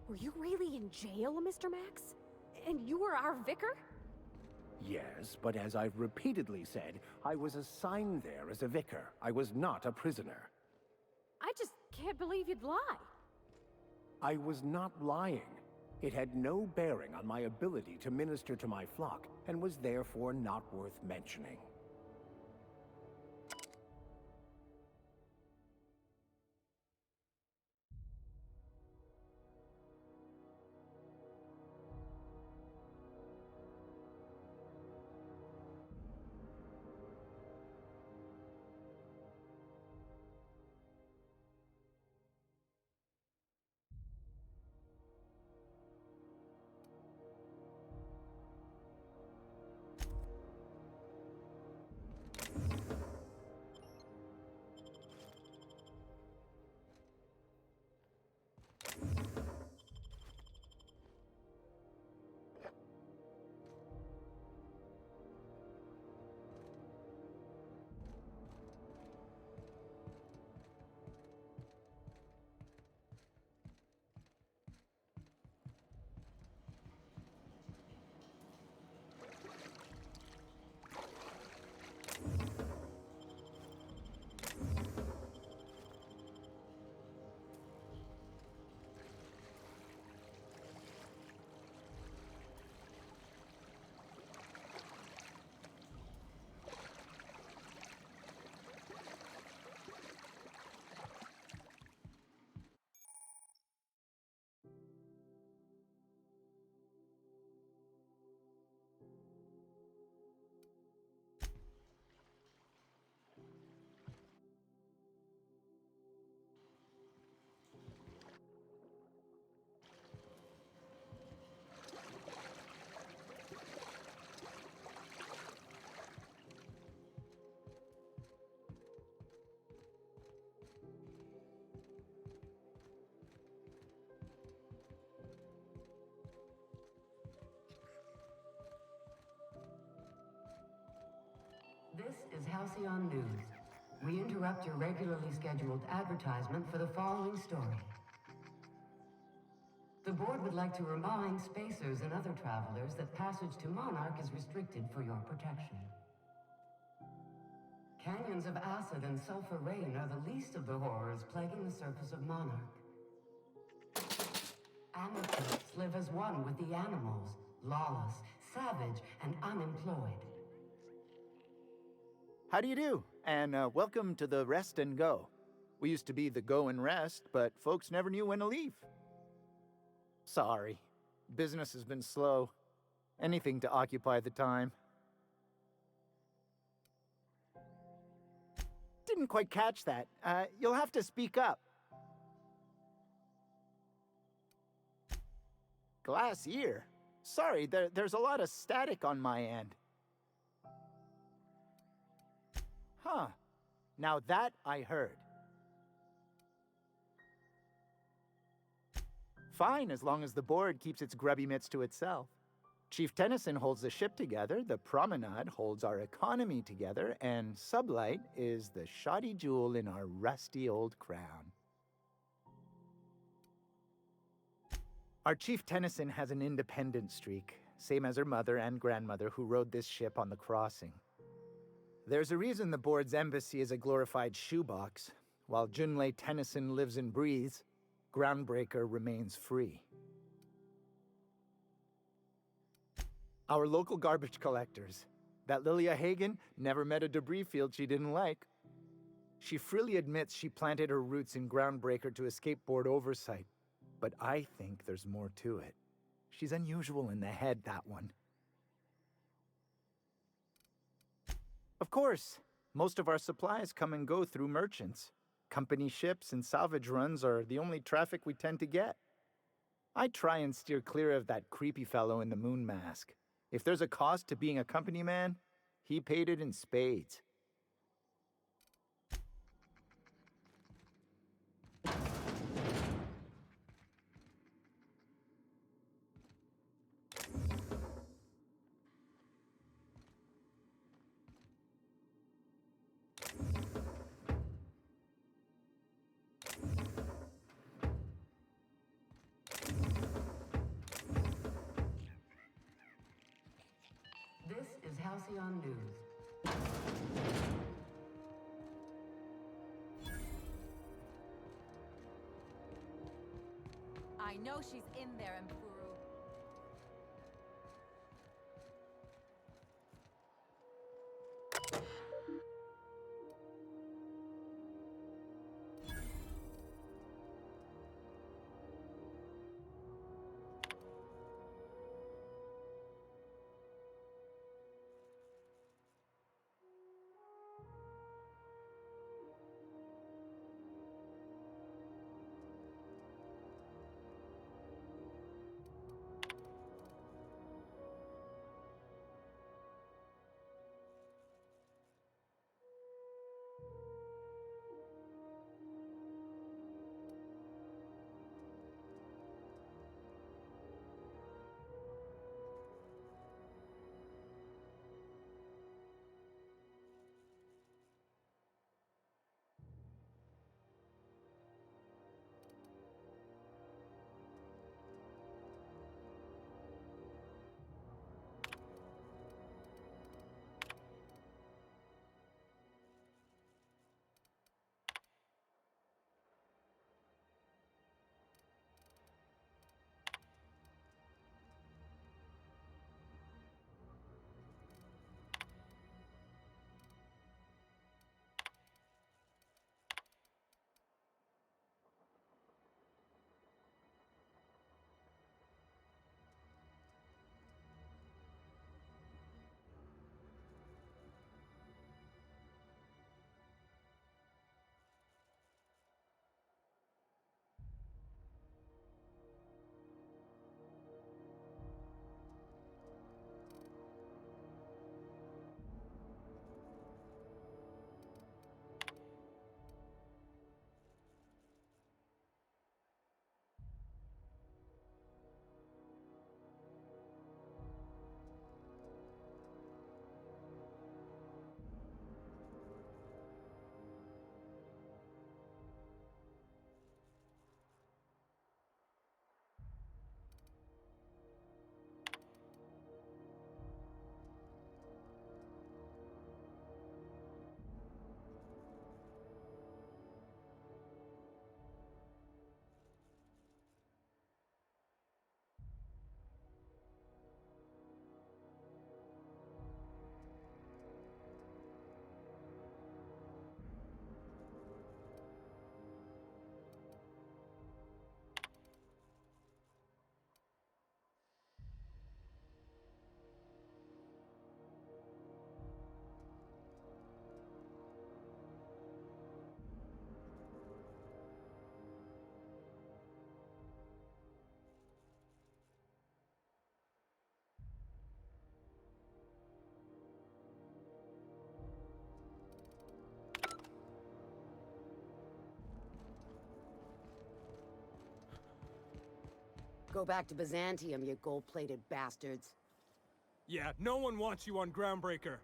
Were you really in jail, Mr. Max? And you were our vicar? Yes, but as I've repeatedly said, I was assigned there as a vicar. I was not a prisoner. I just can't believe you'd lie. I was not lying. It had no bearing on my ability to minister to my flock, and was therefore not worth mentioning. This is Halcyon News. We interrupt your regularly scheduled advertisement for the following story. The board would like to remind spacers and other travelers that passage to Monarch is restricted for your protection. Canyons of acid and sulfur rain are the least of the horrors plaguing the surface of Monarch. Anarchists live as one with the animals, lawless, savage, and unemployed. How do you do? And welcome to the Rest and Go. We used to be the Go and Rest, but folks never knew when to leave. Sorry. Business has been slow. Anything to occupy the time. Didn't quite catch that. You'll have to speak up. Glass ear? Sorry, there's a lot of static on my end. Huh. Now that I heard. Fine, as long as the board keeps its grubby mitts to itself. Chief Tennyson holds the ship together, the Promenade holds our economy together, and Sublight is the shoddy jewel in our rusty old crown. Our Chief Tennyson has an independent streak, same as her mother and grandmother who rode this ship on the crossing. There's a reason the board's embassy is a glorified shoebox. While Junlei Tennyson lives and breathes, Groundbreaker remains free. Our local garbage collectors. That Lilia Hagen never met a debris field she didn't like. She freely admits she planted her roots in Groundbreaker to escape board oversight. But I think there's more to it. She's unusual in the head, that one. Of course, most of our supplies come and go through merchants. Company ships and salvage runs are the only traffic we tend to get. I try and steer clear of that creepy fellow in the moon mask. If there's a cost to being a company man, he paid it in spades. Halcyon News. I know she's in there, Mfuru. Go back to Byzantium, you gold-plated bastards. Yeah, no one wants you on Groundbreaker.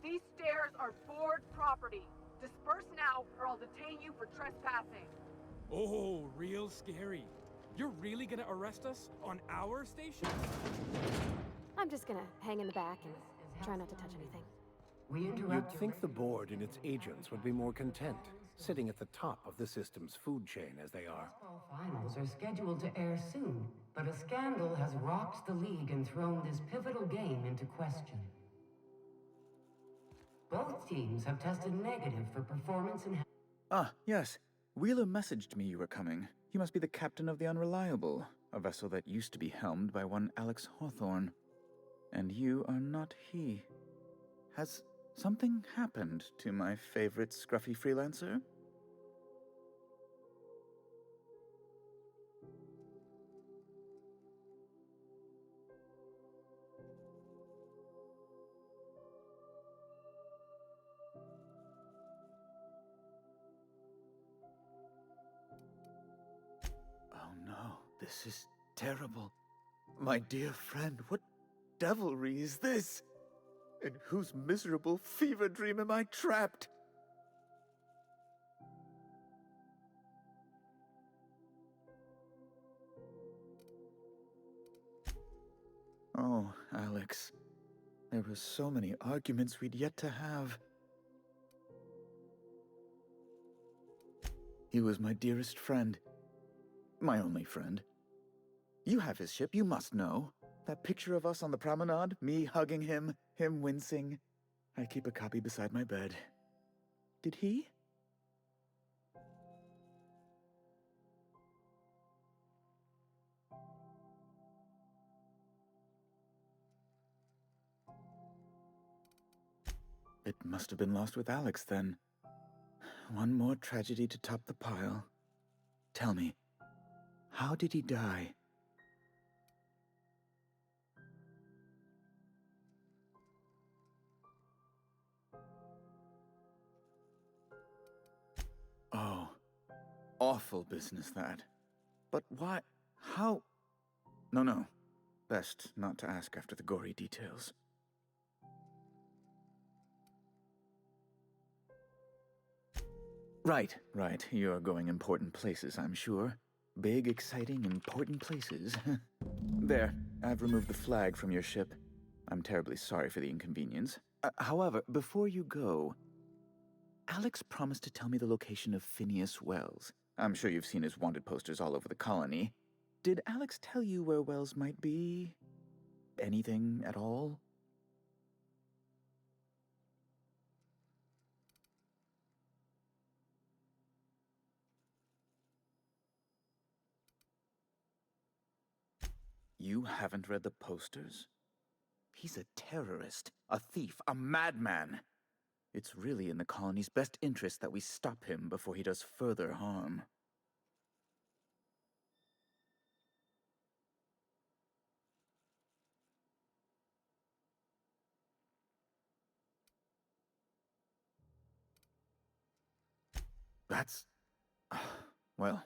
These stairs are board property. Disperse now, or I'll detain you for trespassing. Oh, real scary. You're really gonna arrest us on our station? I'm just gonna hang in the back and try not to touch anything. We You'd interrupt your think the board and its agents would be more content, sitting at the top of the system's food chain as they are. baseball finals are scheduled to air soon, but a scandal has rocked the league and thrown this pivotal game into question. Both teams have tested negative for performance and Ah, yes. Wheeler messaged me you were coming. He must be the captain of the Unreliable, a vessel that used to be helmed by one Alex Hawthorne. And you are not he. Has something happened to my favorite scruffy freelancer? Oh no, this is terrible. My dear friend, what devilry is this? In whose miserable fever dream am I trapped? Oh, Alex. There were so many arguments we'd yet to have. He was my dearest friend. My only friend. You have his ship, you must know. That picture of us on the promenade, me hugging him, him wincing. I keep a copy beside my bed. Did he? It must have been lost with Alex, then. One more tragedy to top the pile. Tell me, how did he die? Oh, awful business, that. But why? How? No. Best not to ask after the gory details. Right. You're going important places, I'm sure. Big, exciting, important places. There, I've removed the flag from your ship. I'm terribly sorry for the inconvenience. However, before you go, Alex promised to tell me the location of Phineas Wells. I'm sure you've seen his wanted posters all over the colony. Did Alex tell you where Wells might be? Anything at all? You haven't read the posters? He's a terrorist, a thief, a madman. It's really in the colony's best interest that we stop him before he does further harm. That's... well,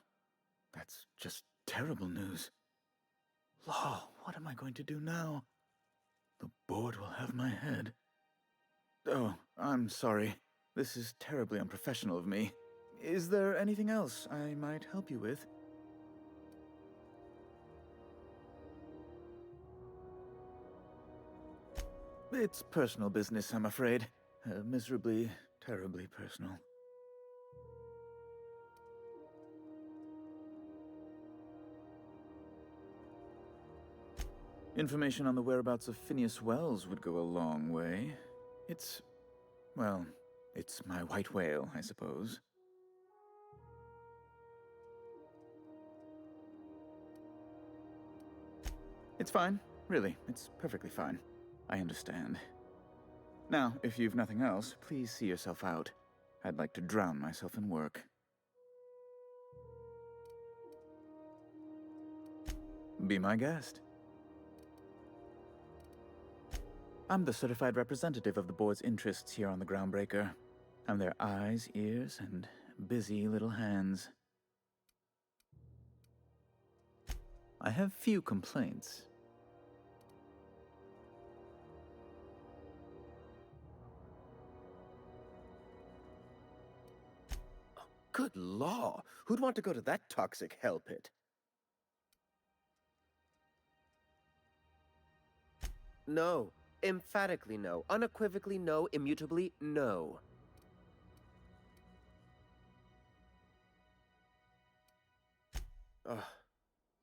that's just terrible news. Law, what am I going to do now? The board will have my head. Oh, I'm sorry. This is terribly unprofessional of me. Is there anything else I might help you with? It's personal business, I'm afraid. Miserably, terribly personal. Information on the whereabouts of Phineas Wells would go a long way. Well, it's my white whale, I suppose. It's fine, really. It's perfectly fine. I understand. Now, if you've nothing else, please see yourself out. I'd like to drown myself in work. Be my guest. I'm the certified representative of the board's interests here on the Groundbreaker. I'm their eyes, ears, and busy little hands. I have few complaints. Oh, good law! Who'd want to go to that toxic hell pit? No. Emphatically no. Unequivocally no. Immutably no. Ugh.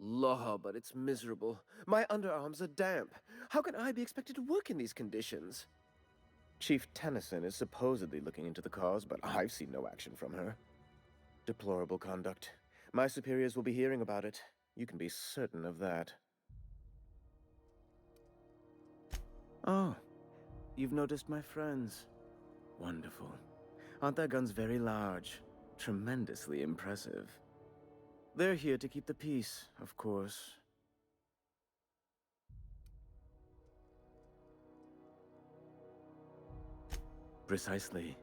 Law, but it's miserable. My underarms are damp. How can I be expected to work in these conditions? Chief Tennyson is supposedly looking into the cause, but I've seen no action from her. Deplorable conduct. My superiors will be hearing about it. You can be certain of that. Oh, you've noticed my friends. Wonderful. Aren't their guns very large? Tremendously impressive. They're here to keep the peace, of course. Precisely.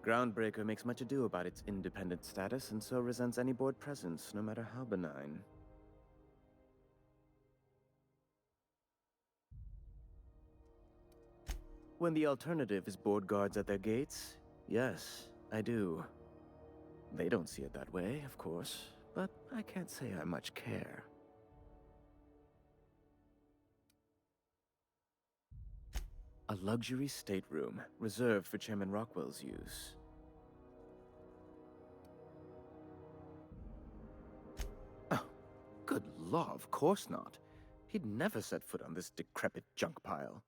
Groundbreaker makes much ado about its independent status, and so resents any board presence, no matter how benign. When the alternative is board guards at their gates, yes, I do. They don't see it that way, of course, but I can't say I much care. A luxury stateroom reserved for Chairman Rockwell's use. Oh, good law, of course not. He'd never set foot on this decrepit junk pile.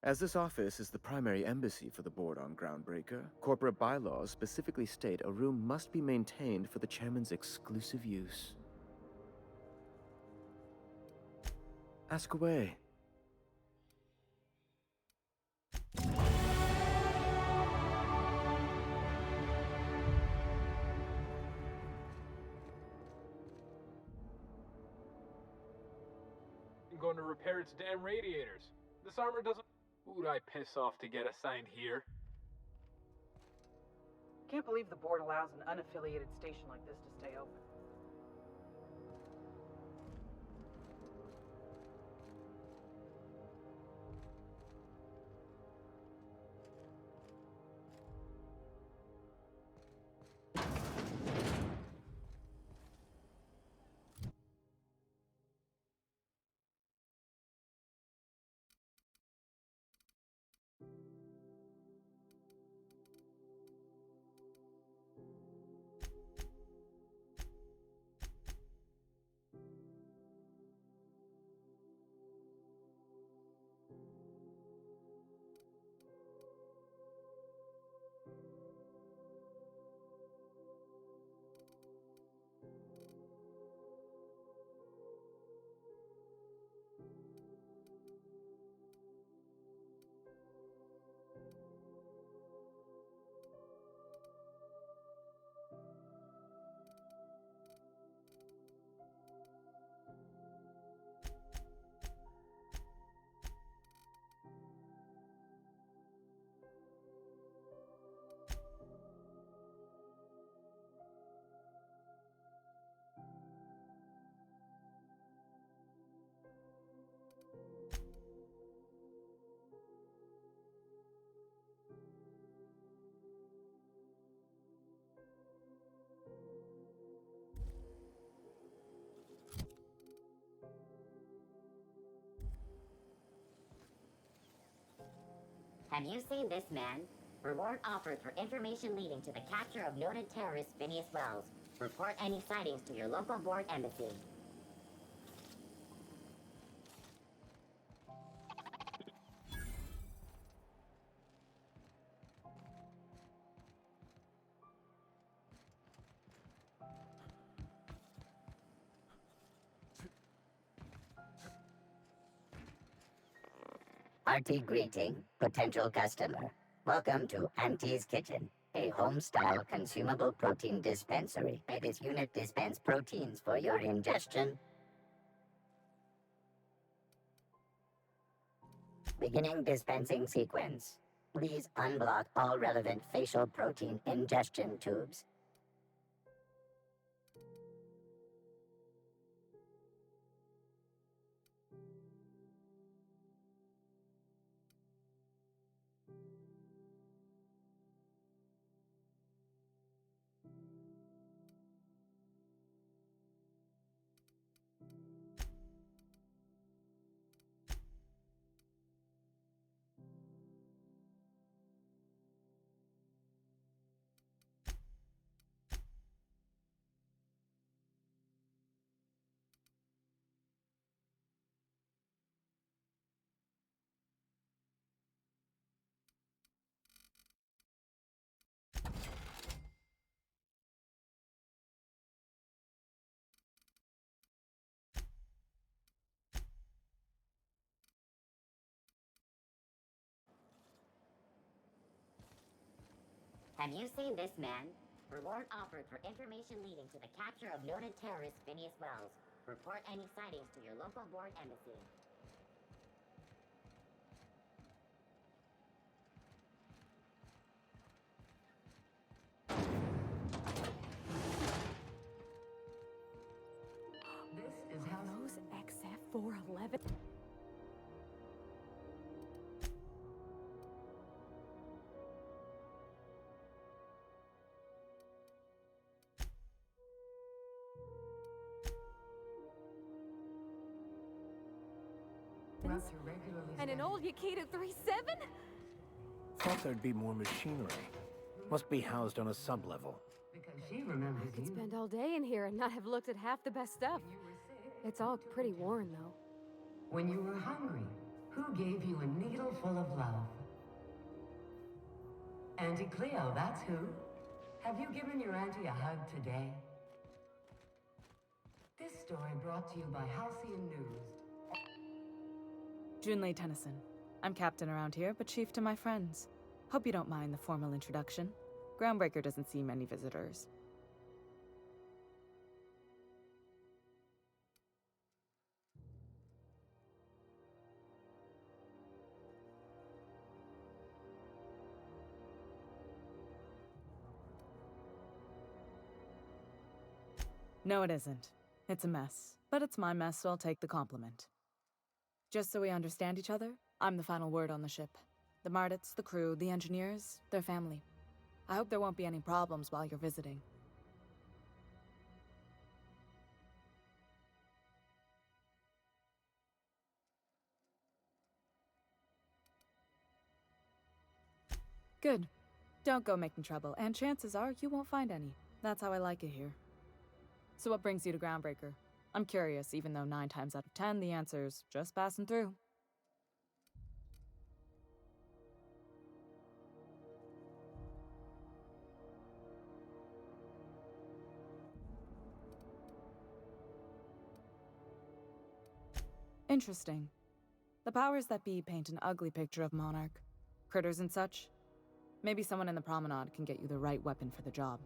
As this office is the primary embassy for the board on Groundbreaker, corporate bylaws specifically state a room must be maintained for the chairman's exclusive use. Ask away. I'm going to repair its damn radiators. This armor doesn't... Who'd I piss off to get assigned here? Can't believe the board allows an unaffiliated station like this to stay open. Have you seen this man? Reward offered for information leading to the capture of noted terrorist Phineas Wells. Report any sightings to your local board embassy. Hearty greeting, potential customer. Welcome to Auntie's Kitchen, a home-style consumable protein dispensary. May this unit dispense proteins for your ingestion. Beginning dispensing sequence. Please unblock all relevant facial protein ingestion tubes. Have you seen this man? Reward offered for information leading to the capture of noted terrorist Phineas Wells. Report any sightings to your local board embassy. This is how Those XF411. weapons. interrupt your regularly And an old Yakita 3.7? Thought there'd be more machinery. Must be housed on a sublevel. because she remembers I could you. spend all day in here and not have looked at half the best stuff. It's all pretty worn, though. When you were hungry, who gave you a needle full of love? Auntie Cleo, that's who. Have you given your auntie a hug today? This story brought to you by Halcyon News. Junlei Tennyson. I'm captain around here, but chief to my friends. Hope you don't mind the formal introduction. Groundbreaker doesn't see many visitors. No, it isn't. It's a mess. But it's my mess, so I'll take the compliment. Just so we understand each other, I'm the final word on the ship. The Mardits, the crew, the engineers, their family. I hope there won't be any problems while you're visiting. Good. Don't go making trouble, and chances are you won't find any. That's how I like it here. So what brings you to Groundbreaker? I'm curious, even though 9 times out of 10 the answer's just passing through. Interesting. The powers that be paint an ugly picture of Monarch. Critters and such. Maybe someone in the promenade can get you the right weapon for the job.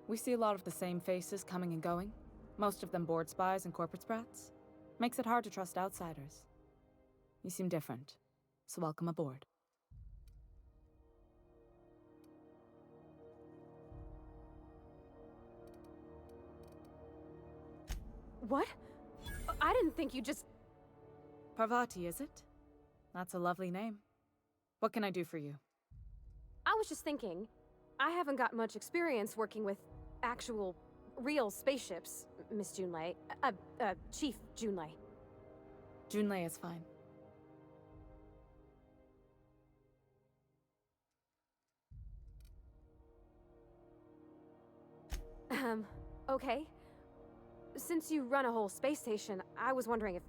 We see a lot of the same faces coming and going, most of them board spies and corporate sprats. Makes it hard to trust outsiders. You seem different, so welcome aboard. What? I didn't think you just... Parvati, is it? That's a lovely name. What can I do for you? I was just thinking, I haven't got much experience working with actual, real spaceships, Miss Junlei. Chief Junlei. Junlei is fine. Okay. Since you run a whole space station, I was wondering if...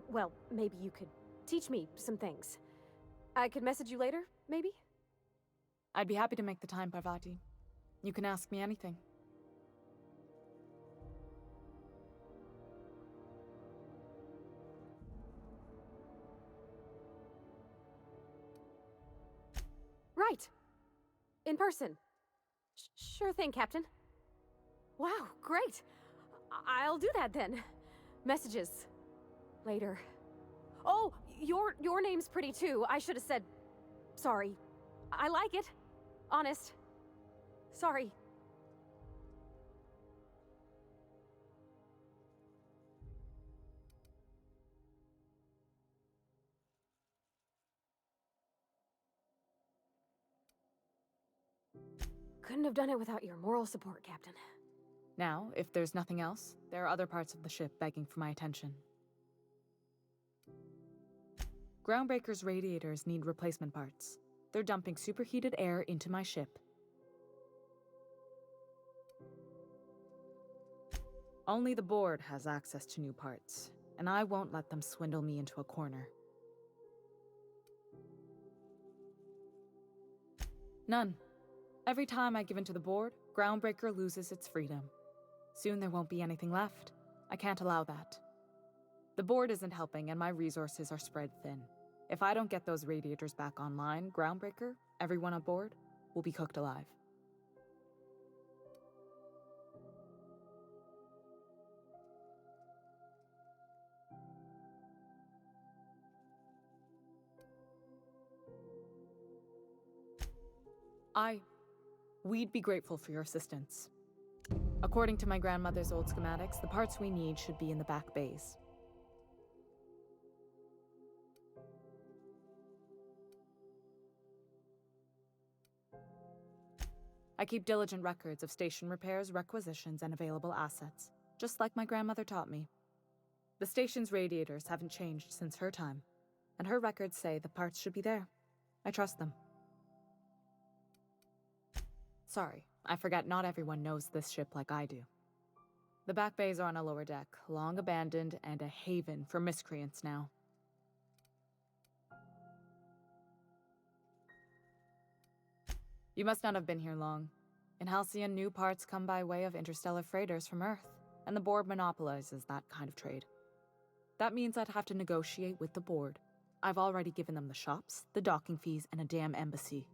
Well, maybe you could teach me some things. I could message you later, maybe? I'd be happy to make the time, Parvati. You can ask me anything. Right. In person. Sure thing, Captain. Wow, great. I'll do that then. Messages. Later. Oh, your name's pretty too. I should have said... Sorry. I like it. Honest. Sorry. Couldn't have done it without your moral support, Captain. Now, if there's nothing else, there are other parts of the ship begging for my attention. Groundbreaker's radiators need replacement parts. They're dumping superheated air into my ship. Only the board has access to new parts, and I won't let them swindle me into a corner. None. Every time I give in to the board, Groundbreaker loses its freedom. Soon there won't be anything left. I can't allow that. The board isn't helping, and my resources are spread thin. If I don't get those radiators back online, Groundbreaker, everyone aboard, will be cooked alive. We'd be grateful for your assistance. According to my grandmother's old schematics, the parts we need should be in the back bays. I keep diligent records of station repairs, requisitions, and available assets, just like my grandmother taught me. The station's radiators haven't changed since her time, and her records say the parts should be there. I trust them. Sorry, I forgot not everyone knows this ship like I do. The back bays are on a lower deck, long abandoned and a haven for miscreants now. You must not have been here long. In Halcyon, new parts come by way of interstellar freighters from Earth, and the board monopolizes that kind of trade. That means I'd have to negotiate with the board. I've already given them the shops, the docking fees, and a damn embassy.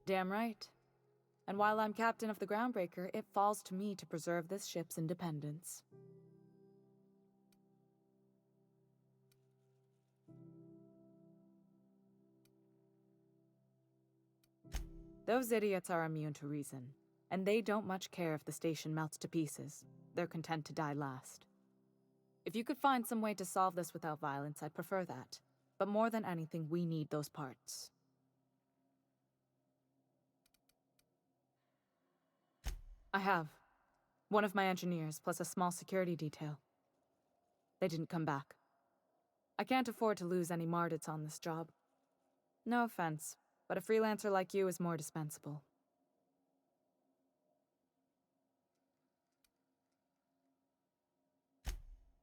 Damn right. And while I'm captain of the Groundbreaker, it falls to me to preserve this ship's independence. Those idiots are immune to reason, and they don't much care if the station melts to pieces. They're content to die last. If you could find some way to solve this without violence, I'd prefer that. But more than anything, we need those parts. I have. One of my engineers, plus a small security detail. They didn't come back. I can't afford to lose any Mardits on this job. No offense, but a freelancer like you is more dispensable.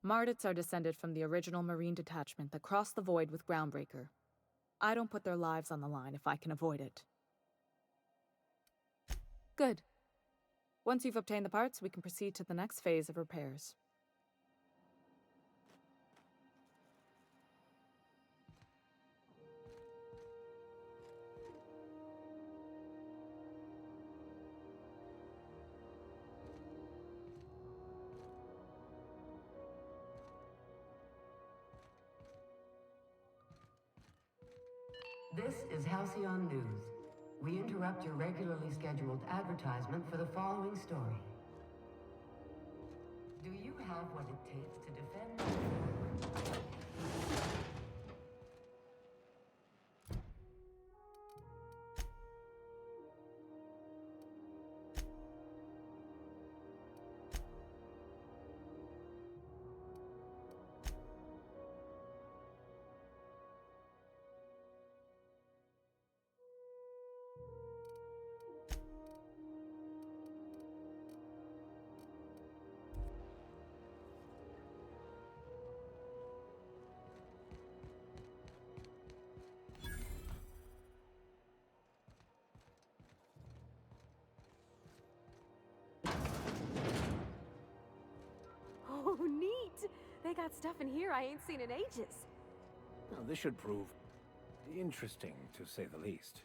Mardits are descended from the original Marine detachment that crossed the void with Groundbreaker. I don't put their lives on the line if I can avoid it. Good. Once you've obtained the parts, we can proceed to the next phase of repairs. This is Halcyon News. We interrupt your regularly scheduled advertisement for the following story. Do you have what it takes to defend? Oh, neat! They got stuff in here I ain't seen in ages. Now, this should prove interesting, to say the least.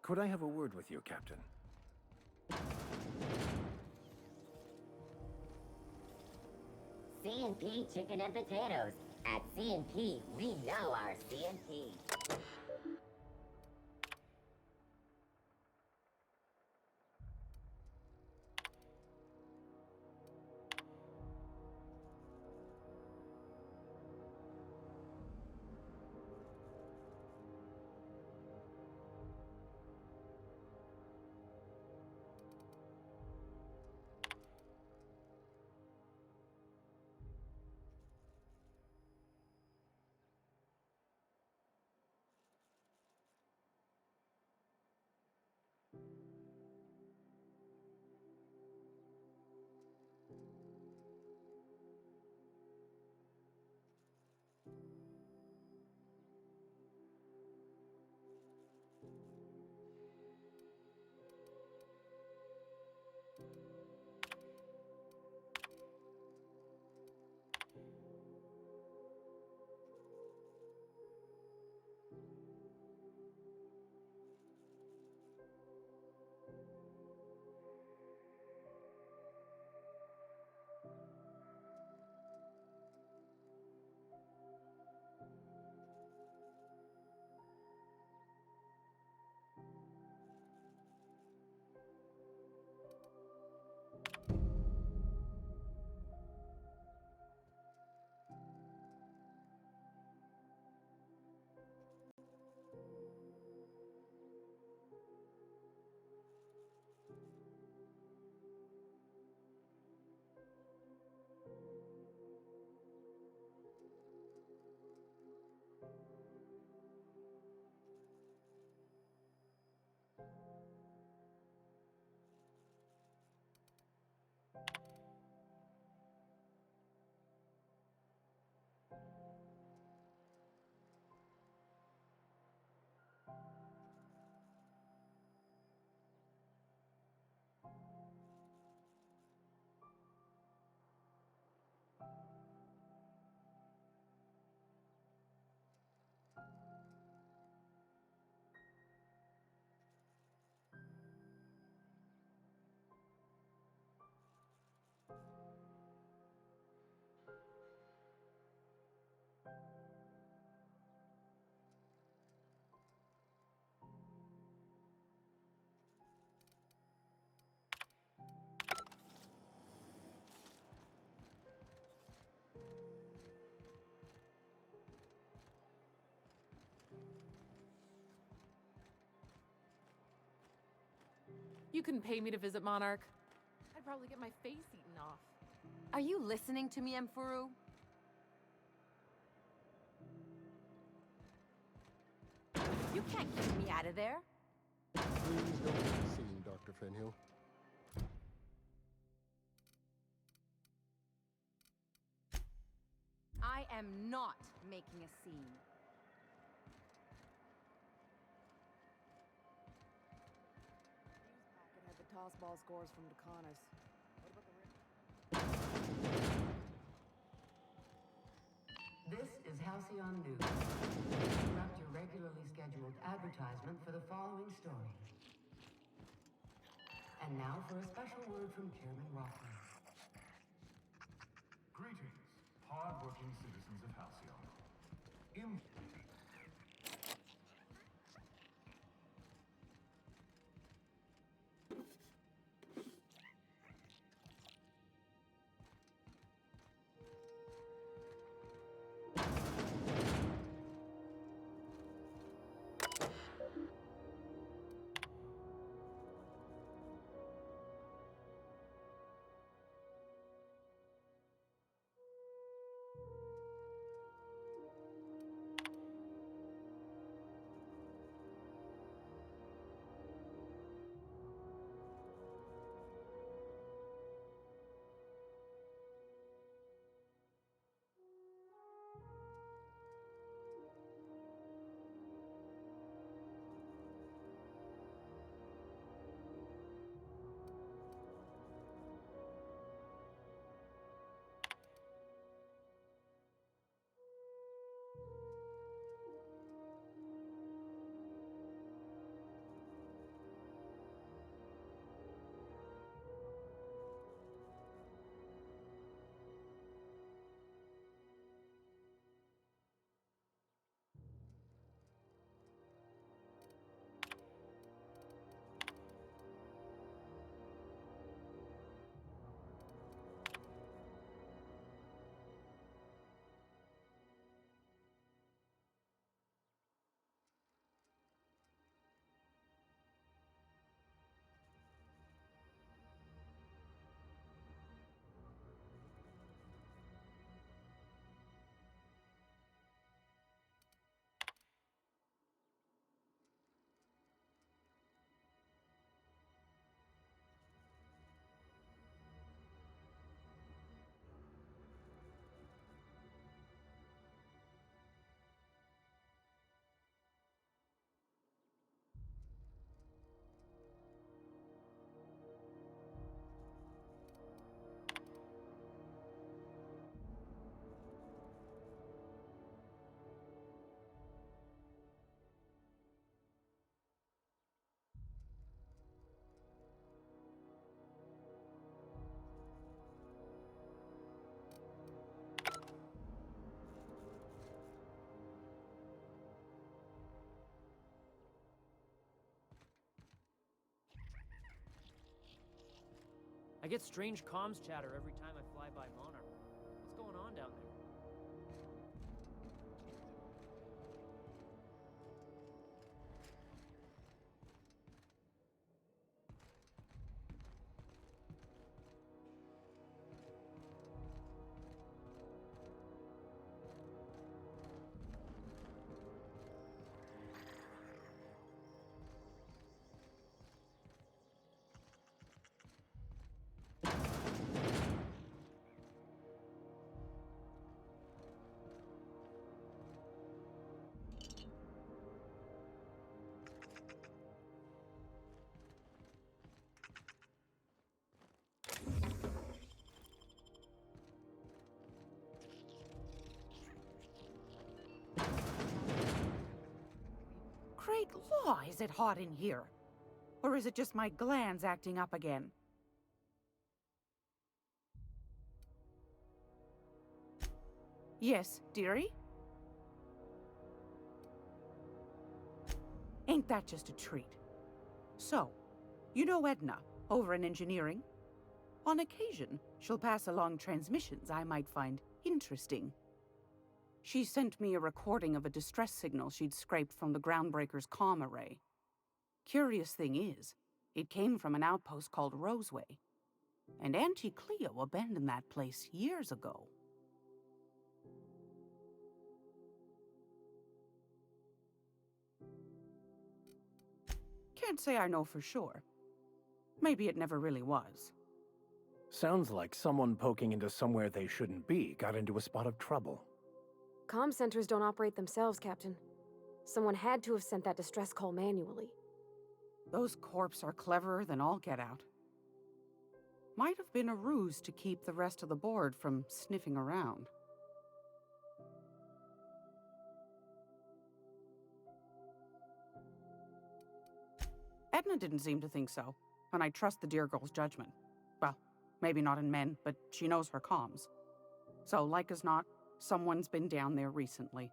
Could I have a word with you, Captain? C&P chicken and potatoes. At C&P, we know our C&P. You couldn't pay me to visit Monarch. I'd probably get my face eaten off. Are you listening to me, Emfuru? You can't keep me out of there. Please don't make a scene, Dr. Fenhill. I am not making a scene. Had the toss ball scores from Decanis. What about the This is Halcyon News. We interrupt your regularly scheduled advertisement for the following story. And now for a special word from Chairman Rockman. Greetings, hard-working citizens of Halcyon. I get strange comms chatter every time I fly by Monarch. What's going on down there? Great law, is it hot in here? Or is it just my glands acting up again? Yes, dearie? Ain't that just a treat? So, you know Edna, over in engineering? On occasion, she'll pass along transmissions I might find interesting. She sent me a recording of a distress signal she'd scraped from the Groundbreaker's comm array. Curious thing is, it came from an outpost called Roseway. And Auntie Cleo abandoned that place years ago. Can't say I know for sure. Maybe it never really was. Sounds like someone poking into somewhere they shouldn't be got into a spot of trouble. Comm centers don't operate themselves, Captain. Someone had to have sent that distress call manually. Those corps are cleverer than all get out. Might have been a ruse to keep the rest of the board from sniffing around. Edna didn't seem to think so, and I trust the dear girl's judgment. Well, maybe not in men, but she knows her comms. So, like as not, someone's been down there recently.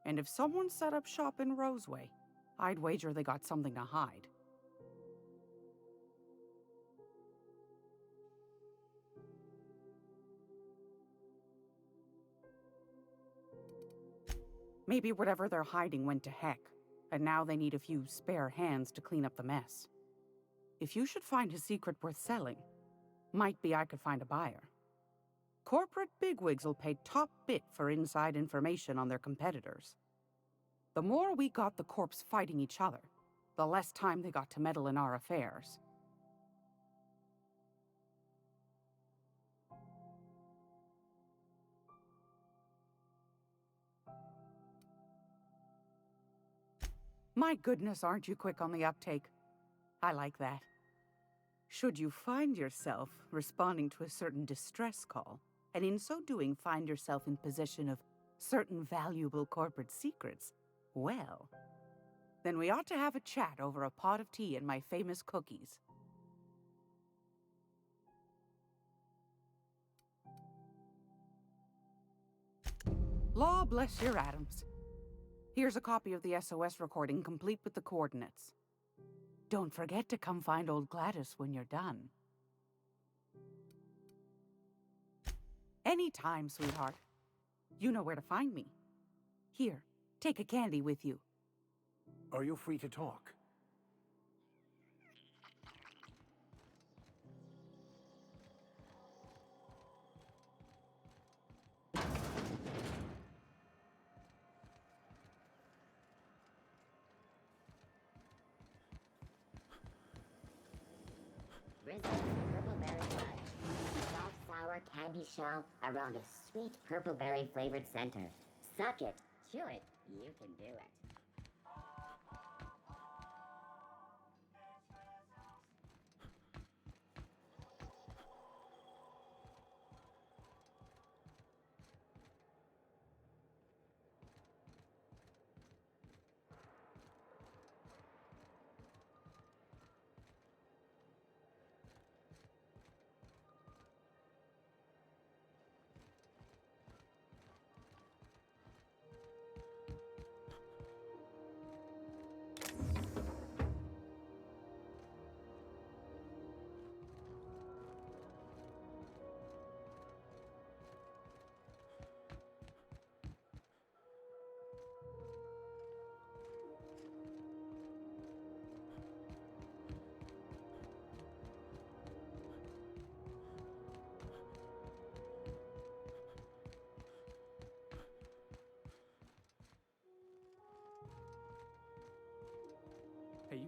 And if someone set up shop in Roseway, I'd wager they got something to hide. Maybe whatever they're hiding went to heck, and now they need a few spare hands to clean up the mess. If you should find a secret worth selling, might be I could find a buyer. Corporate bigwigs will pay top bit for inside information on their competitors. The more we got the corps fighting each other, the less time they got to meddle in our affairs. My goodness, aren't you quick on the uptake? I like that. Should you find yourself responding to a certain distress call, and in so doing find yourself in possession of certain valuable corporate secrets, well, then we ought to have a chat over a pot of tea and my famous cookies. Law bless your atoms. Here's a copy of the SOS recording complete with the coordinates. Don't forget to come find old Gladys when you're done. Anytime, sweetheart. You know where to find me. Here, take a candy with you. Are you free to talk? Drizzle purple berry fudge. Soft, sour candy shell around a sweet purple berry flavored center. Suck it, chew it, you can do it.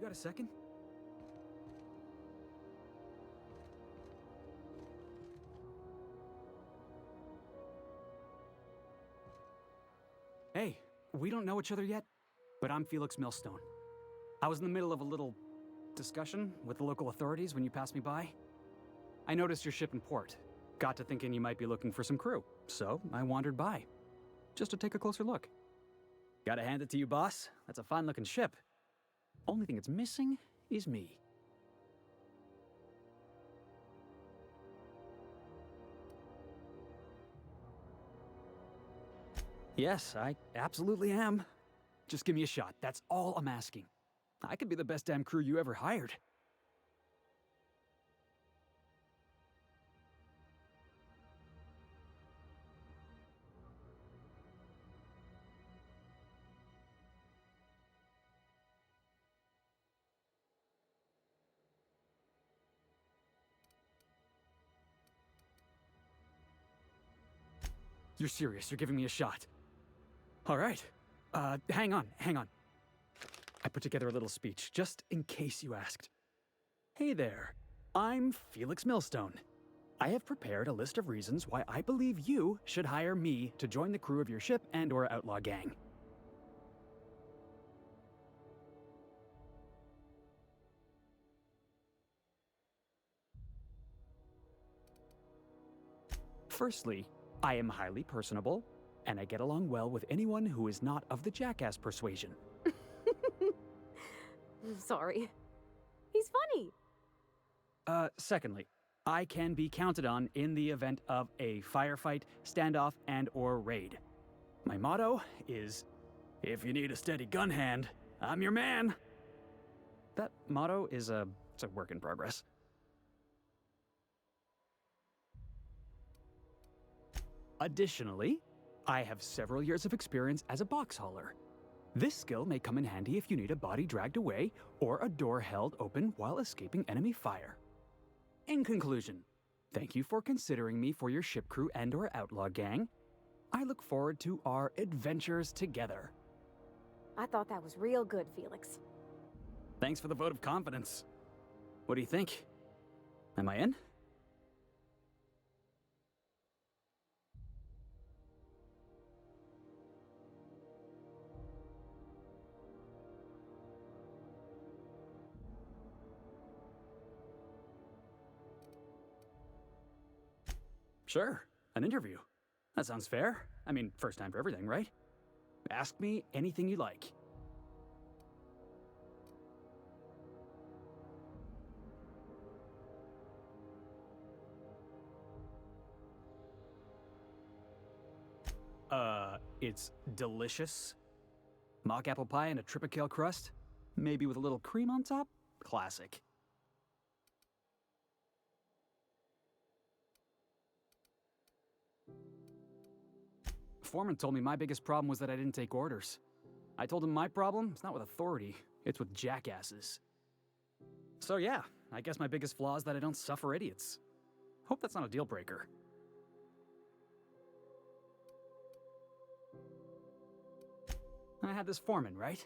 got a second? Hey, we don't know each other yet, but I'm Felix Millstone. I was in the middle of a little discussion with the local authorities when you passed me by. I noticed your ship in port. Got to thinking you might be looking for some crew, so I wandered by, just to take a closer look. Gotta hand it to you, boss. That's a fine-looking ship. Only thing it's missing is me. Yes, I absolutely am. Just give me a shot. That's all I'm asking. I could be the best damn crew you ever hired. You're serious? You're giving me a shot? All right. Hang on. I put together a little speech, just in case you asked. Hey there. I'm Felix Millstone. I have prepared a list of reasons why I believe you should hire me to join the crew of your ship and/or outlaw gang. Firstly, I am highly personable, and I get along well with anyone who is not of the jackass persuasion. Sorry. He's funny. Secondly, I can be counted on in the event of a firefight, standoff, and/or raid. My motto is, if you need a steady gun hand, I'm your man. That motto is it's a work in progress. Additionally, I have several years of experience as a box hauler. This skill may come in handy if you need a body dragged away or a door held open while escaping enemy fire. In conclusion, thank you for considering me for your ship crew and/or outlaw gang. I look forward to our adventures together. I thought that was real good, Felix. Thanks for the vote of confidence. What do you think? Am I in? Sure, an interview. That sounds fair. I mean, first time for everything, right? Ask me anything you like. It's delicious. Mock apple pie and a tripicale crust, maybe with a little cream on top? Classic. Foreman told me my biggest problem was that I didn't take orders. I told him my problem is not with authority, it's with jackasses. So yeah, I guess my biggest flaw is that I don't suffer idiots. Hope that's not a deal breaker. I had this foreman, right?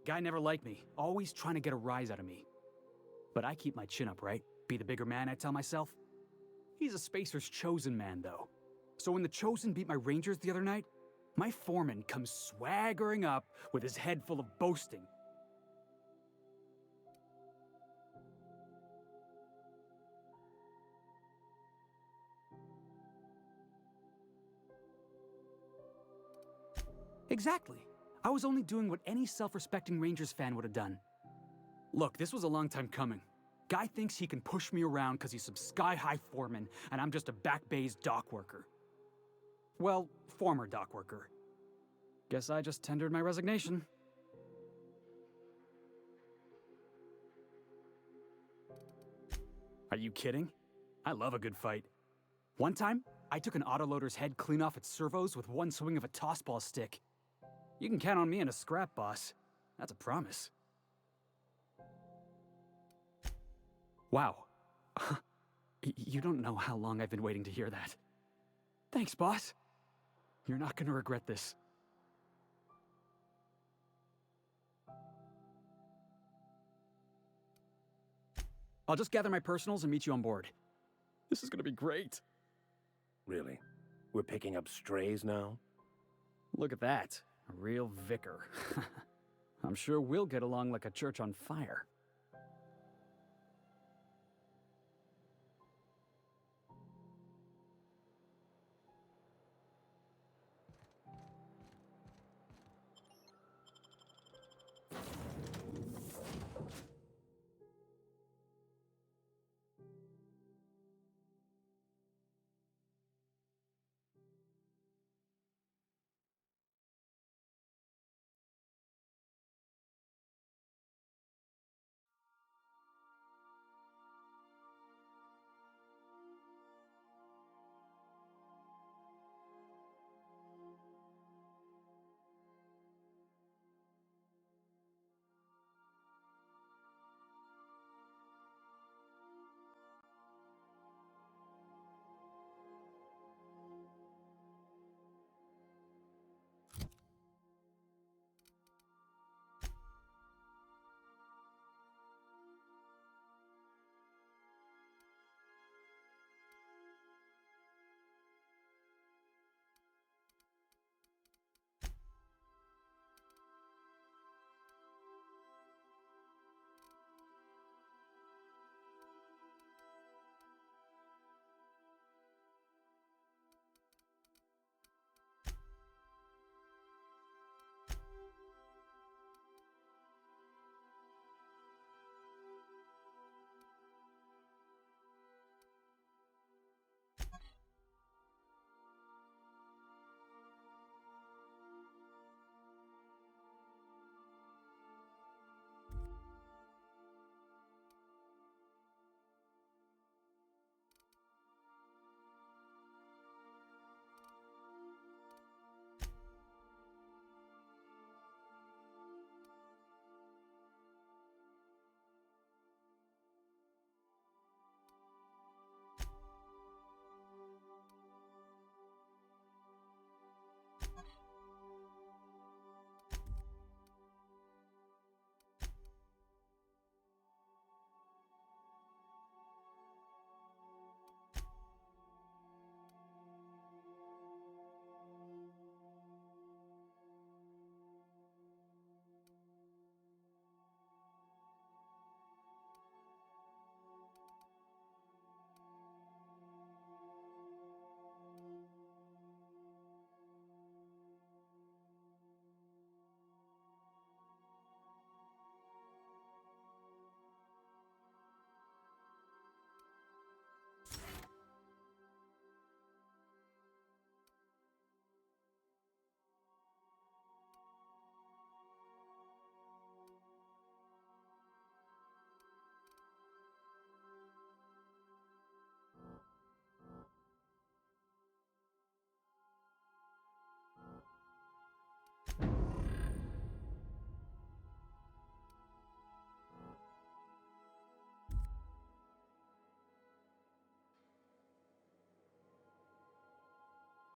Guy never liked me, always trying to get a rise out of me. But I keep my chin up, right? Be the bigger man, I tell myself. He's a Spacer's chosen man, though. So when the Chosen beat my Rangers the other night, my foreman comes swaggering up with his head full of boasting. Exactly. I was only doing what any self-respecting Rangers fan would have done. Look, this was a long time coming. Guy thinks he can push me around because he's some sky-high foreman, and I'm just a back bay's dock worker. Well, former dock worker. Guess I just tendered my resignation. Are you kidding? I love a good fight. One time, I took an autoloader's head clean off its servos with one swing of a tossball stick. You can count on me in a scrap, boss. That's a promise. Wow. You don't know how long I've been waiting to hear that. Thanks, boss. You're not gonna regret this. I'll just gather my personals and meet you on board. This is gonna be great. Really? We're picking up strays now? Look at that. A real vicar. I'm sure we'll get along like a church on fire.